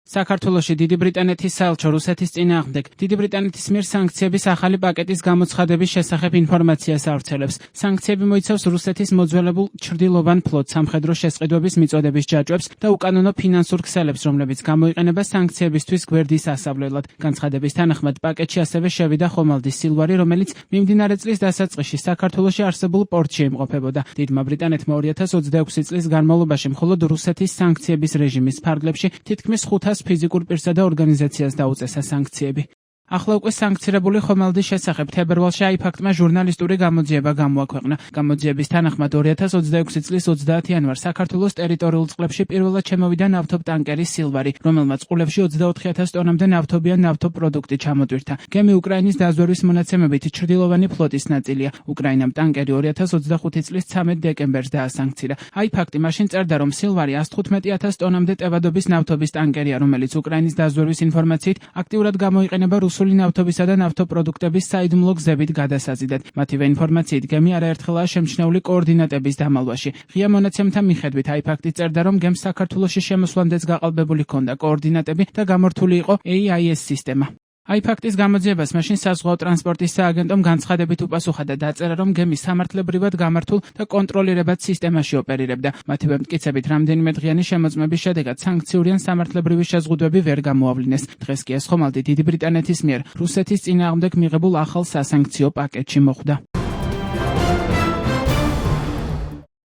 საქართველოში დიდი ბრიტანეთის საელჩო რუსეთის წინააღმდეგ დიდი ბრიტანეთის მიერ სანქციების ახალი პაკეტის გამოცხადების შესახებ ინფორმაციას ავრცელებს. სანქციები მოიცავს რუსეთის მოძველებულ ჩრდილოვან ფლოტს, სამხედრო შესყიდვების მიწოდების ჯაჭვებს და უკანონო ფინანსურ ქსელებს, რომლებიც გამოიყენება სანქციებისთვის გვერდის ასავლელად. განცხადების თანახმად პაკეტში ასევე შევიდა ხომალდის სილვარი, რომელიც მიმდინარე წლის დასაწყისში საქართველოში არსებულ პორტში იმყოფებოდა. დიდმა ბრიტანეთმა 2026 წლის განმავლობაში მხოლოდ რუსეთის სანქციების რეჟიმის ფარგლებში თითქმის 500 ფიზიკურ პირსა და ორგანიზაციას დაუწესა სანქციები. ახლა უკვე სანქცირებული ხომალდის შესახებ თებერვალში აიფაქტმა ჟურნალისტური გამოძიება გამოაქვეყნა. გამოძიების თანახმად 2026 წლის 30 იანვარს საქართველოს ტერიტორიულ წყლებში პირველად შემოვიდა ნავთობტანკერი სილვარი, რომელმაც ყურებში 24,000 ტონამდე ნავთობი ან ნავთობპროდუქტი ჩამოტვირთა. გემი უკრაინის დაზვერვის მონაცემებით ჩრდილოვანი ფლოტის ნაწილია. უკრაინამ ტანკერი 2025 წლის 13 დეკემბერს დაასანქცირა. აიფაქტი მაშინ წერდა, რომ სილვარი 115,000 ტონამდე ტევადობის ნავთობის ტანკერია, რომელიც უკრაინის დაზვერვის ინფორმაციით აქტიურად გამოიყენება რუსული ნავთობისა და ნავთობპროდუქტების საიდუმლო გზებით გადასაზიდად. მათივე ინფორმაციით გემი არაერთხელაა შემჩნეული კოორდინატების დამალვაში. ღია მონაცემთა მიხედვით აიფაქტი წერდა, რომ გემს საქართველოში შემოსვლამდეც გაყალბებული ჰქონდა კოორდინატები და გამორთული იყო AIS სისტემა. აიფაქტის გამოძიებას მაშინ საზღვაო ტრანსპორტის სააგენტომ განცხადებით უპასუხა და დაწერა, რომ გემი სამართლებრივად გამართულ და კონტროლირებად სისტემაში ოპერირებდა. მათივე მტკიცებით, რამდენიმე დღიანი შემოწმების შედეგად სანქციური ან სამართლებრივი შეზღუდვები ვერ გამოავლინეს. დღეს კი ეს ხომალდი დიდი ბრიტანეთის მიერ რუსეთის წინააღმდეგ მიღებულ ახალ სასანქციო პაკეტში მოხვდა.